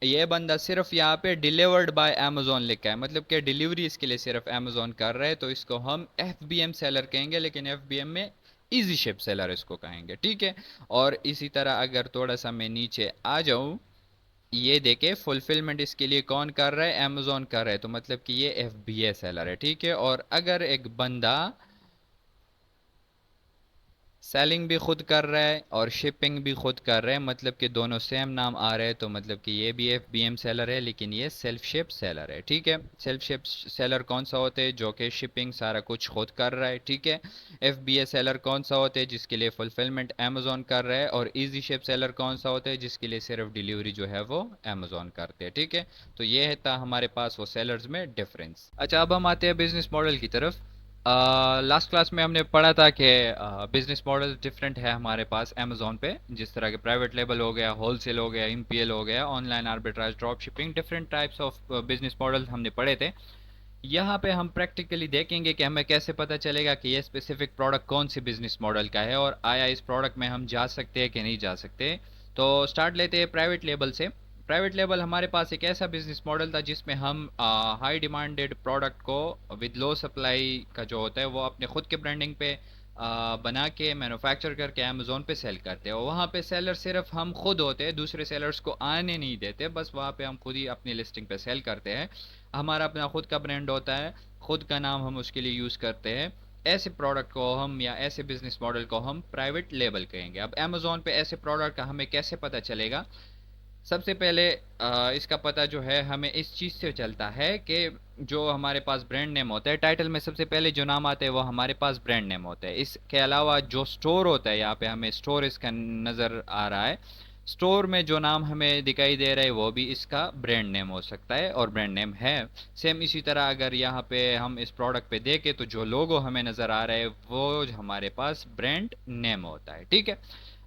ये बंदा सिर्फ यहाँ पे डिलीवर्ड बाय अमेजोन लिखा है, मतलब कि डिलीवरी इसके लिए सिर्फ अमेजोन कर रहा है, तो इसको हम एफबीएम सेलर कहेंगे, लेकिन एफबीएम में इजी शिप सेलर इसको कहेंगे, ठीक है। और इसी तरह अगर थोड़ा सा मैं नीचे आ जाऊं, ये देखे फुलफिलमेंट इसके लिए कौन कर रहा है, अमेजोन कर रहा है, तो मतलब कि ये एफबीए सेलर है, ठीक है। और अगर एक बंदा सेलिंग भी खुद कर रहा है और शिपिंग भी खुद कर रहा है, मतलब कि दोनों सेम नाम आ रहे हैं, तो मतलब कि ये भी एफ बी एम सेलर है, लेकिन ये सेल्फ शिप सेलर है, ठीक है। सेल्फ शिप सेलर कौन सा होते हैं, जो कि शिपिंग सारा कुछ खुद कर रहा है, ठीक है। एफ बी ए सेलर कौन सा होते हैं, जिसके लिए फुलफिलमेंट अमेजोन कर रहा है। और इजी शिप सेलर कौन सा होता है, जिसके लिए सिर्फ डिलीवरी जो है वो अमेजोन करते हैं, ठीक है। तो ये है था हमारे पास वो सेलर्स में डिफरेंस। अच्छा, अब हम आते हैं बिजनेस मॉडल की तरफ। लास्ट क्लास में हमने पढ़ा था कि बिजनेस मॉडल डिफरेंट है हमारे पास अमेजोन पे, जिस तरह के प्राइवेट लेबल हो गया, होलसेल हो गया, एमपीएल हो गया, online arbitrage, drop shipping, different types of business model हमने पढ़े थे। यहाँ पे हम प्रैक्टिकली देखेंगे कि हमें कैसे पता चलेगा कि ये स्पेसिफिक प्रोडक्ट कौन सी बिजनेस मॉडल का है, और आया इस प्रोडक्ट में हम जा सकते हैं कि नहीं जा सकते। तो स्टार्ट लेते हैं प्राइवेट लेबल से। प्राइवेट लेबल हमारे पास एक ऐसा बिजनेस मॉडल था जिसमें हम हाई डिमांडेड प्रोडक्ट को विद लो सप्लाई का जो होता है वो अपने खुद के ब्रांडिंग पे बना के मैन्युफैक्चर करके अमेजोन पे सेल करते हैं, और वहाँ पे सेलर सिर्फ हम खुद होते हैं, दूसरे सेलर्स को आने नहीं देते, बस वहाँ पे हम खुद ही अपनी लिस्टिंग पे सेल करते हैं। हमारा अपना खुद का ब्रांड होता है, खुद का नाम हम उसके लिए यूज़ करते हैं। ऐसे प्रोडक्ट को हम, या ऐसे बिजनेस मॉडल को हम प्राइवेट लेबल कहेंगे। अब अमेजोन पे ऐसे प्रोडक्ट का हमें कैसे पता चलेगा। सबसे पहले इसका पता जो है हमें इस चीज़ से चलता है कि जो हमारे पास ब्रांड नेम होता है, टाइटल में सबसे पहले जो नाम आता है वो हमारे पास ब्रांड नेम होता है। इसके अलावा जो स्टोर होता है, यहाँ पे हमें स्टोर इसका नज़र आ रहा है, स्टोर में जो नाम हमें दिखाई दे रहा है वो भी इसका ब्रांड नेम हो सकता है और ब्रांड नेम है। सेम इसी तरह अगर यहाँ पे हम इस प्रोडक्ट पे देखें तो जो लोगो हमें नज़र आ रहा है वो हमारे पास ब्रांड नेम होता है, ठीक है।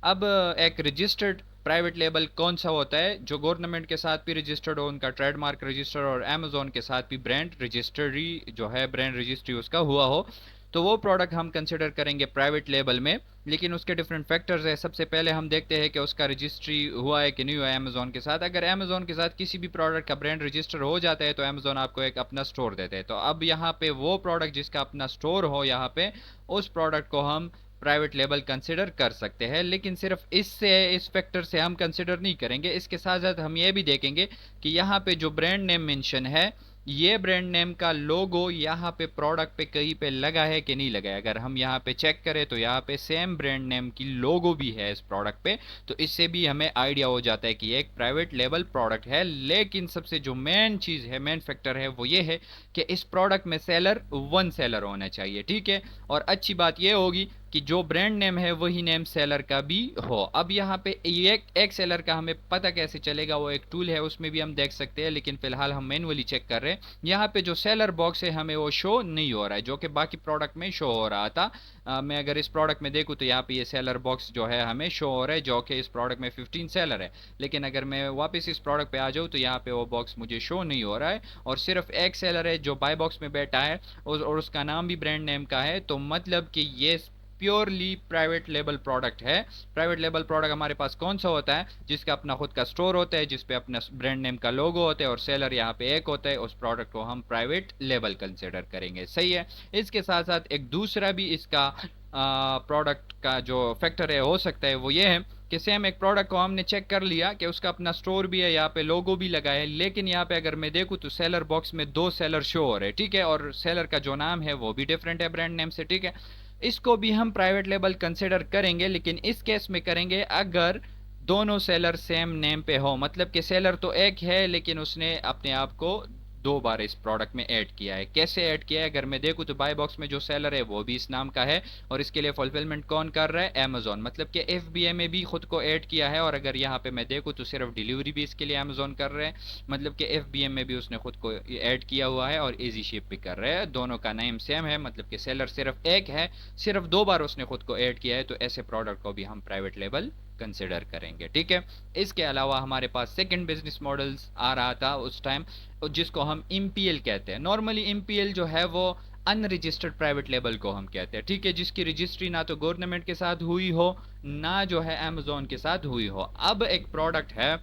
अब एक रजिस्टर्ड प्राइवेट लेबल कौन सा होता है, जो गवर्नमेंट के साथ भी रजिस्टर्ड हो, उनका ट्रेडमार्क रजिस्टर, और अमेजोन के साथ भी ब्रांड रजिस्ट्री जो है, ब्रांड रजिस्ट्री उसका हुआ हो, तो वो प्रोडक्ट हम कंसिडर करेंगे प्राइवेट लेबल में। लेकिन उसके डिफरेंट फैक्टर्स है। सबसे पहले हम देखते हैं कि उसका रजिस्ट्री हुआ है कि नहीं हुआ है अमेजोन के साथ। अगर अमेजोन के साथ किसी भी प्रोडक्ट का ब्रांड रजिस्टर हो जाता है तो अमेजोन आपको एक अपना स्टोर देते हैं। तो अब यहाँ पे वो प्रोडक्ट जिसका अपना स्टोर हो, यहाँ पे उस प्रोडक्ट को हम प्राइवेट लेबल कंसिडर कर सकते हैं। लेकिन सिर्फ इस फैक्टर से हम कंसिडर नहीं करेंगे, इसके साथ साथ हम ये भी देखेंगे कि यहाँ पे जो ब्रांड नेम मेंशन है, ये ब्रांड नेम का लोगो यहाँ पे प्रोडक्ट पे कहीं पे लगा है कि नहीं लगा है। अगर हम यहाँ पे चेक करें तो यहाँ पे सेम ब्रांड नेम की लोगो भी है इस प्रोडक्ट पे, तो इससे भी हमें आइडिया हो जाता है कि ये एक प्राइवेट लेबल प्रोडक्ट है। लेकिन सबसे जो मेन चीज़ है, मेन फैक्टर है, वो ये है कि इस प्रोडक्ट में सेलर वन सेलर होना चाहिए, ठीक है। और अच्छी बात ये होगी कि जो ब्रांड नेम है वही नेम सेलर का भी हो। अब यहाँ पे एक सेलर का हमें पता कैसे चलेगा, वो एक टूल है, उसमें भी हम देख सकते हैं, लेकिन फिलहाल हम मैनुअली चेक कर रहे हैं। यहाँ पे जो सेलर बॉक्स है हमें वो शो नहीं हो रहा है, जो कि बाकी प्रोडक्ट में शो हो रहा था। मैं अगर इस प्रोडक्ट में देखूँ तो यहाँ पे ये सेलर बॉक्स जो है हमें शो हो रहा है, जो कि इस प्रोडक्ट में 15 सेलर है। लेकिन अगर मैं वापस इस प्रोडक्ट पे आ जाऊँ तो यहाँ पे वो बॉक्स मुझे शो नहीं हो रहा है, और सिर्फ एक सेलर है जो बाय बॉक्स में बैठा है, और उसका नाम भी ब्रांड नेम का है। तो मतलब कि ये प्योरली प्राइवेट लेबल प्रोडक्ट है। प्राइवेट लेबल प्रोडक्ट हमारे पास कौन सा होता है, जिसका अपना खुद का स्टोर होता है, जिसपे अपना ब्रांड नेम का लोगो होता है, और सेलर यहाँ पे एक होता है, उस प्रोडक्ट को हम प्राइवेट लेबल कंसिडर करेंगे, सही है। इसके साथ साथ एक दूसरा भी इसका प्रोडक्ट का जो फैक्टर है हो सकता है, वो ये है कि सेम एक प्रोडक्ट को हमने चेक कर लिया कि उसका अपना स्टोर भी है, यहाँ पे लोगो भी लगा है, लेकिन यहाँ पे अगर मैं देखूँ तो सेलर बॉक्स में दो सेलर शो हो रहे हैं, ठीक है, और सेलर का जो नाम है वो भी डिफरेंट है ब्रांड नेम से, ठीक है। इसको भी हम प्राइवेट लेबल कंसिडर करेंगे, लेकिन इस केस में करेंगे अगर दोनों सेलर सेम नेम पे हो, मतलब कि सेलर तो एक है लेकिन उसने अपने आप को दो बार इस प्रोडक्ट में ऐड किया है। कैसे ऐड किया है, अगर मैं देखूँ तो बाय बॉक्स में जो सेलर है वो भी इस नाम का है, और इसके लिए फुलफिलमेंट कौन कर रहा है, अमेजोन, मतलब कि एफबीए में भी खुद को ऐड किया है। और अगर यहाँ पे मैं देखूँ तो सिर्फ डिलीवरी भी इसके लिए अमेजोन कर रहे हैं, मतलब कि एफबीए में भी उसने खुद को ऐड किया हुआ है और इजी शिप भी कर रहे हैं, दोनों का नेम सेम है, मतलब कि सेलर सिर्फ एक है, सिर्फ दो बार उसने खुद को ऐड किया है, तो ऐसे प्रोडक्ट को भी हम प्राइवेट लेबल कंसिडर करेंगे, ठीक है। इसके अलावा हमारे पास सेकंड बिजनेस मॉडल्स आ रहा था उस टाइम, जिसको हम एमपीएल कहते हैं। नॉर्मली एमपीएल जो है वो अनरजिस्टर्ड प्राइवेट लेबल को हम कहते हैं, ठीक है, जिसकी रजिस्ट्री ना तो गवर्नमेंट के साथ हुई हो, ना जो है अमेजोन के साथ हुई हो। अब एक प्रोडक्ट है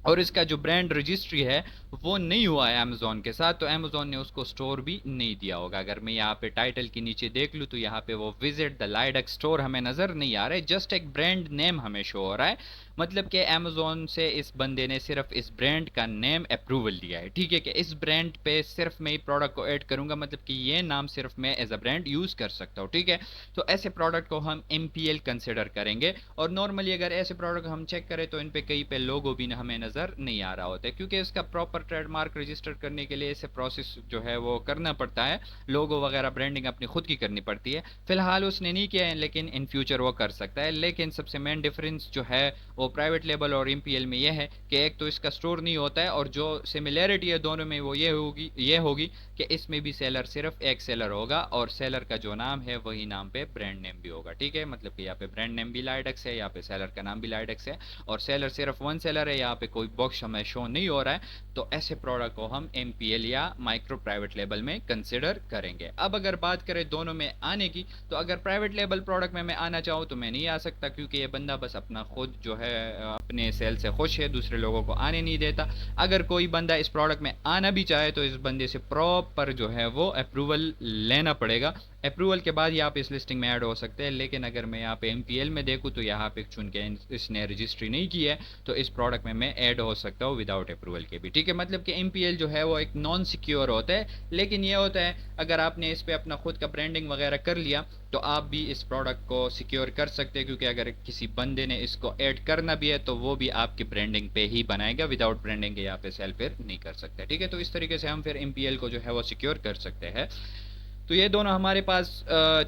और इसका जो ब्रांड रजिस्ट्री है वो नहीं हुआ है अमेजोन के साथ, तो अमेजोन ने उसको स्टोर भी नहीं दिया होगा। अगर मैं यहाँ पे टाइटल के नीचे देख लूँ तो यहाँ पे वो विजिट द लाइडक स्टोर हमें नज़र नहीं आ रहा है, जस्ट एक ब्रांड नेम हमें शो हो रहा है, मतलब कि अमेजोन से इस बंदे ने सिर्फ इस ब्रांड का नेम अप्रूवल लिया है, ठीक है, कि इस ब्रांड पे सिर्फ मैं प्रोडक्ट को ऐड करूंगा, मतलब कि ये नाम सिर्फ मैं एज अ ब्रांड यूज़ कर सकता हूँ, ठीक है। तो ऐसे प्रोडक्ट को हम एमपीएल कंसिडर करेंगे। और नॉर्मली अगर ऐसे प्रोडक्ट हम चेक करें तो इन पे कहीं पे लोगो भी हमें नज़र नहीं आ रहा होता है, क्योंकि इसका प्रॉपर ट्रेडमार्क रजिस्टर करने के लिए इसे प्रोसेस जो है वो करना पड़ता है, लोगो वगैरह ब्रांडिंग अपनी खुद की करनी पड़ती है। फिलहाल उसने नहीं किया है, लेकिन इन फ्यूचर वो कर सकता है। लेकिन सबसे मेन डिफरेंस जो है वो प्राइवेट लेबल और एमपीएल में ये है कि एक तो इसका स्टोर नहीं होता है, और जो सिमिलैरिटी है दोनों में वो ये होगी कि इसमें भी सेलर सिर्फ एक सेलर होगा, और सेलर का जो नाम है वही नाम पे ब्रांड नेम भी होगा, ठीक है, मतलब कि यहाँ पे ब्रांड नेम भी लाइडेक्स है, यहाँ पे सेलर का नाम भी लाइडेक्स है, और सेलर सिर्फ वन सेलर है, यहाँ पे कोई बॉक्स हमें शो नहीं हो रहा है। तो ऐसे प्रोडक्ट को हम एमपीएल या माइक्रो प्राइवेट लेबल में कंसिडर करेंगे। अब अगर बात करें दोनों में आने की, तो अगर प्राइवेट लेबल प्रोडक्ट में मैं आना चाहूँ तो मैं नहीं आ सकता, क्योंकि ये बंदा बस अपना खुद जो है अपने सेल से खुश है, दूसरे लोगों को आने नहीं देता। अगर कोई बंदा इस प्रोडक्ट में आना भी चाहे तो इस बंदे से प्रॉपर जो है वो अप्रूवल लेना पड़ेगा, अप्रूवल के बाद ही आप इस लिस्टिंग में ऐड हो सकते हैं। लेकिन अगर मैं यहाँ पे एमपीएल में देखूँ तो यहाँ पे चुन के इसने रजिस्ट्री नहीं की है, तो इस प्रोडक्ट में मैं ऐड हो सकता हूँ विदाउट अप्रूवल के भी, ठीक है। मतलब कि एमपीएल जो है वो एक नॉन सिक्योर होता है, लेकिन ये होता है अगर आपने इस पे अपना खुद का ब्रांडिंग वगैरह कर लिया तो आप भी इस प्रोडक्ट को सिक्योर कर सकते हैं, क्योंकि अगर किसी बंदे ने इसको ऐड करना भी है तो वो भी आपकी ब्रांडिंग पे ही बनाएगा, विदाउट ब्रांडिंग के यहाँ पे सेल फिर नहीं कर सकते, ठीक है। तो इस तरीके से हम फिर एमपीएल को जो है वो सिक्योर कर सकते हैं। तो ये दोनों हमारे पास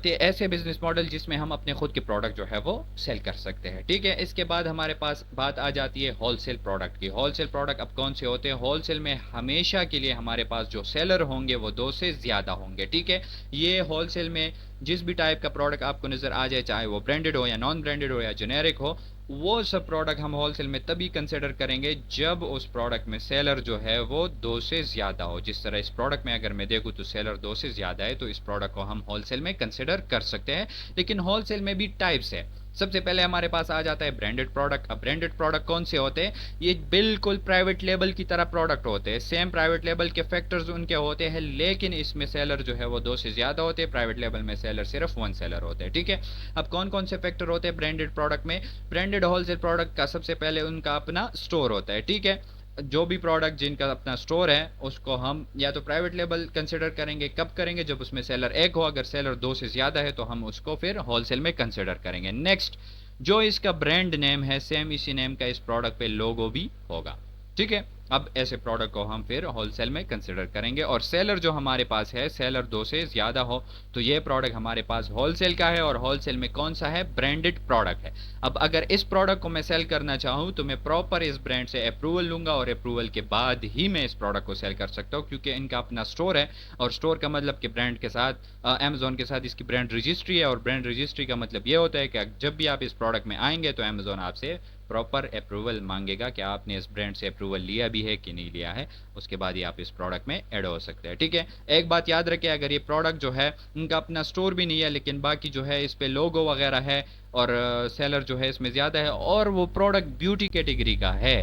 थे ऐसे बिजनेस मॉडल जिसमें हम अपने खुद के प्रोडक्ट जो है वो सेल कर सकते हैं, ठीक है। इसके बाद हमारे पास बात आ जाती है होलसेल प्रोडक्ट की। होलसेल प्रोडक्ट अब कौन से होते हैं, होलसेल में हमेशा के लिए हमारे पास जो सेलर होंगे वो दो से ज़्यादा होंगे, ठीक है। ये होलसेल में जिस भी टाइप का प्रोडक्ट आपको नज़र आ जाए, चाहे वो ब्रांडेड हो या नॉन ब्रांडेड हो या जेनेरिक हो, वो सब प्रोडक्ट हम होलसेल में तभी कंसिडर करेंगे जब उस प्रोडक्ट में सेलर जो है वो दो से ज़्यादा हो। जिस तरह इस प्रोडक्ट में अगर मैं देखूँ तो सेलर दो से ज़्यादा है, तो इस प्रोडक्ट को हम होलसेल में कंसिडर कर सकते हैं। लेकिन होलसेल में भी टाइप्स है। सबसे पहले हमारे पास आ जाता है ब्रांडेड प्रोडक्ट। अब ब्रांडेड प्रोडक्ट कौन से होते हैं, ये बिल्कुल प्राइवेट लेबल की तरह प्रोडक्ट होते हैं, सेम प्राइवेट लेबल के फैक्टर्स उनके होते हैं, लेकिन इसमें सेलर जो है वो दो से ज़्यादा होते हैं, प्राइवेट लेबल में सेलर सिर्फ वन सेलर होते हैं, ठीक है। अब कौन कौन से फैक्टर होते हैं ब्रांडेड प्रोडक्ट में, ब्रांडेड होलसेल प्रोडक्ट का सबसे पहले उनका अपना स्टोर होता है, ठीक है। जो भी प्रोडक्ट जिनका अपना स्टोर है उसको हम या तो प्राइवेट लेबल कंसिडर करेंगे, कब करेंगे, जब उसमें सेलर एक हो, अगर सेलर दो से ज़्यादा है तो हम उसको फिर होलसेल में कंसिडर करेंगे। नेक्स्ट, जो इसका ब्रांड नेम है सेम इसी नेम का इस प्रोडक्ट पे लोगो भी होगा, ठीक है। अब ऐसे प्रोडक्ट को हम फिर होलसेल में कंसिडर करेंगे। और सेलर जो हमारे पास है, सेलर दो से ज़्यादा हो, तो ये प्रोडक्ट हमारे पास होलसेल का है, और होलसेल में कौन सा है, ब्रांडेड प्रोडक्ट है। अब अगर इस प्रोडक्ट को मैं सेल करना चाहूँ तो मैं प्रॉपर इस ब्रांड से अप्रूवल लूँगा, और अप्रूवल के बाद ही मैं इस प्रोडक्ट को सेल कर सकता हूँ, क्योंकि इनका अपना स्टोर है, और स्टोर का मतलब कि ब्रांड के साथ अमेजोन के साथ इसकी ब्रांड रजिस्ट्री है, और ब्रांड रजिस्ट्री का मतलब ये होता है कि जब भी आप इस प्रोडक्ट में आएंगे तो अमेजोन आपसे प्रॉपर अप्रूवल मांगेगा कि आपने इस ब्रांड से अप्रूवल लिया भी है कि नहीं लिया है, उसके बाद ही आप इस प्रोडक्ट में ऐड हो सकते हैं, ठीक है। एक बात याद रखें, अगर ये प्रोडक्ट जो है इनका अपना स्टोर भी नहीं है, लेकिन बाकी जो है इस पे लोगो वगैरह है, और सेलर जो है इसमें ज़्यादा है, और वो प्रोडक्ट ब्यूटी कैटेगरी का है,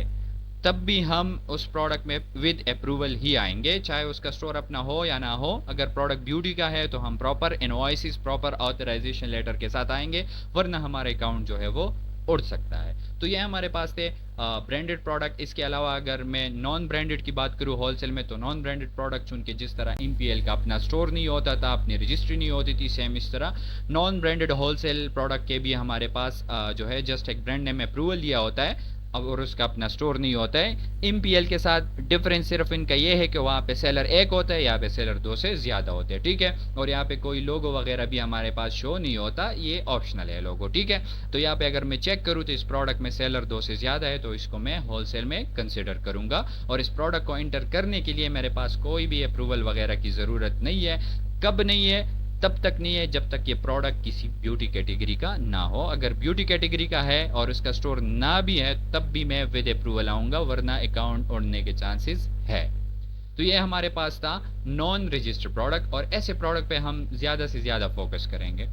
तब भी हम उस प्रोडक्ट में विद अप्रूवल ही आएंगे, चाहे उसका स्टोर अपना हो या ना हो। अगर प्रोडक्ट ब्यूटी का है तो हम proper invoices, proper authorisation letter के साथ आएंगे, वरना हमारे अकाउंट जो है वो उड़ सकता है। तो ये हमारे पास थे ब्रांडेड प्रोडक्ट। इसके अलावा अगर मैं नॉन ब्रांडेड की बात करूँ होलसेल में, तो नॉन ब्रांडेड प्रोडक्ट उनके जिस तरह एमपीएल का अपना स्टोर नहीं होता था, अपनी रजिस्ट्री नहीं होती थी, सेम इस तरह नॉन ब्रांडेड होलसेल प्रोडक्ट के भी हमारे पास जो है जस्ट एक ब्रांड नेम अप्रूवल दिया होता है और उसका अपना स्टोर नहीं होता है। एमपीएल के साथ डिफरेंस सिर्फ इनका ये है कि वहाँ पे सेलर एक होता है, यहाँ पे सेलर दो से ज़्यादा होते हैं, ठीक है। और यहाँ पे कोई लोगो वगैरह भी हमारे पास शो नहीं होता, ये ऑप्शनल है लोगो, ठीक है। तो यहाँ पे अगर मैं चेक करूँ तो इस प्रोडक्ट में सेलर दो से ज़्यादा है, तो इसको मैं होलसेल में कंसिडर करूँगा। और इस प्रोडक्ट को एंटर करने के लिए मेरे पास कोई भी अप्रूवल वगैरह की ज़रूरत नहीं है। कब नहीं है? तब तक नहीं है जब तक ये प्रोडक्ट किसी ब्यूटी कैटेगरी का ना हो। अगर ब्यूटी कैटेगरी का है और उसका स्टोर ना भी है तब भी मैं विद अप्रूवल आऊँगा, वरना अकाउंट उड़ने के चांसेस है। तो ये हमारे पास था नॉन रजिस्टर्ड प्रोडक्ट, और ऐसे प्रोडक्ट पे हम ज़्यादा से ज़्यादा फोकस करेंगे।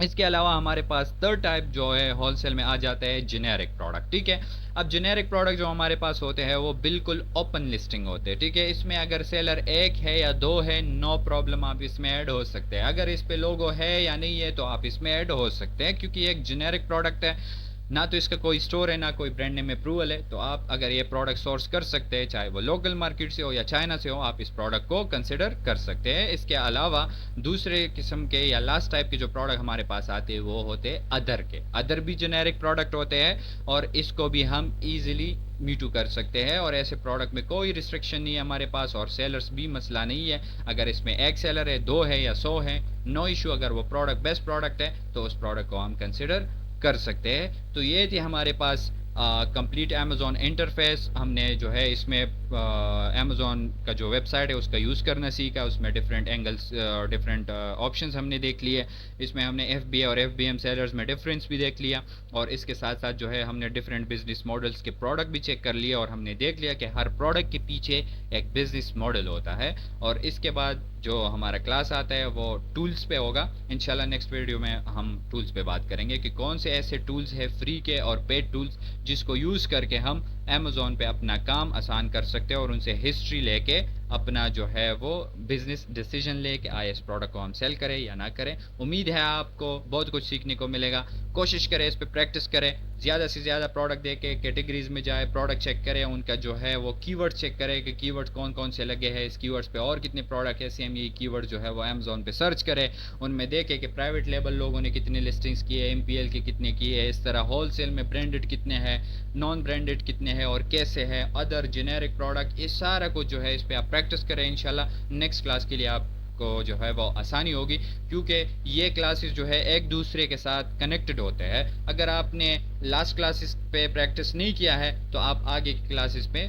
इसके अलावा हमारे पास थर्ड टाइप जो है होलसेल में आ जाता है जेनेरिक प्रोडक्ट, ठीक है। अब जेनेरिक प्रोडक्ट जो हमारे पास होते हैं वो बिल्कुल ओपन लिस्टिंग होते हैं, ठीक है। इसमें अगर सेलर एक है या दो है, नो प्रॉब्लम, आप इसमें ऐड हो सकते हैं। अगर इस पे लोगो है या नहीं है तो आप इसमें ऐड हो सकते हैं, क्योंकि एक जेनेरिक प्रोडक्ट है, ना तो इसका कोई स्टोर है ना कोई ब्रांड नेम अप्रूवल है। तो आप अगर ये प्रोडक्ट सोर्स कर सकते हैं, चाहे वो लोकल मार्केट से हो या चाइना से हो, आप इस प्रोडक्ट को कंसिडर कर सकते हैं। इसके अलावा दूसरे किस्म के या लास्ट टाइप के जो प्रोडक्ट हमारे पास आते हैं वो होते हैं अदर के। अदर भी जेनेरिक प्रोडक्ट होते हैं और इसको भी हम ईजिली मीटू कर सकते हैं, और ऐसे प्रोडक्ट में कोई रिस्ट्रिक्शन नहीं है हमारे पास, और सेलर्स भी मसला नहीं है। अगर इसमें एक सेलर है, दो है या 100 है, नो इशू। अगर वो प्रोडक्ट बेस्ट प्रोडक्ट है तो उस प्रोडक्ट को हम कंसिडर कर सकते हैं। तो ये थी हमारे पास कंप्लीट अमेज़ॉन इंटरफेस। हमने जो है इसमें अमेज़ॉन का जो वेबसाइट है उसका यूज़ करना सीखा, उसमें डिफरेंट एंगल्स, डिफरेंट ऑप्शंस हमने देख लिए। इसमें हमने एफबीए और एफबीएम सेलर्स में डिफरेंस भी देख लिया, और इसके साथ साथ जो है हमने डिफरेंट बिजनेस मॉडल्स के प्रोडक्ट भी चेक कर लिए, और हमने देख लिया कि हर प्रोडक्ट के पीछे एक बिजनेस मॉडल होता है। और इसके बाद जो हमारा क्लास आता है वो टूल्स पे होगा। इंशाल्लाह नेक्स्ट वीडियो में हम टूल्स पे बात करेंगे कि कौन से ऐसे टूल्स हैं फ्री के और पेड टूल्स जिसको यूज़ करके हम अमेज़ॉन पे अपना काम आसान कर सकते हैं, और उनसे हिस्ट्री लेके अपना जो है वो बिजनेस डिसीजन ले कि आए इस प्रोडक्ट को हम सेल करें या ना करें। उम्मीद है आपको बहुत कुछ सीखने को मिलेगा। कोशिश करें, इस पर प्रैक्टिस करें, ज़्यादा से ज़्यादा प्रोडक्ट देके कैटेगरीज में जाए, प्रोडक्ट चेक करें, उनका जो है वो कीवर्ड चेक करें कि कीवर्ड कौन कौन से लगे हैं, इस कीवर्ड्स पे और कितने प्रोडक्ट है सेम ये कीवर्ड जो है वो अमेज़ॉन पे सर्च करें, उनमें देखें कि प्राइवेट लेबल लोगों ने कितने लिस्टिंग्स की है, एमपीएल के कितने की है, इस तरह होलसेल में ब्रांडेड कितने हैं, नॉन ब्रांडेड कितने हैं और कैसे है, अदर जेनेरिक प्रोडक्ट, ये सारा कुछ जो है इस पर आप प्रैक्टिस करें। इंशाल्लाह नेक्स्ट क्लास के लिए आप को जो है वो आसानी होगी, क्योंकि ये क्लासेस जो है एक दूसरे के साथ कनेक्टेड होते हैं। अगर आपने लास्ट क्लासेस पे प्रैक्टिस नहीं किया है तो आप आगे की क्लासेस पे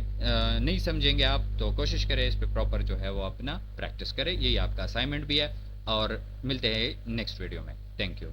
नहीं समझेंगे आप। तो कोशिश करें इस पे प्रॉपर जो है वो अपना प्रैक्टिस करें, यही आपका असाइनमेंट भी है। और मिलते हैं नेक्स्ट वीडियो में। Thank you.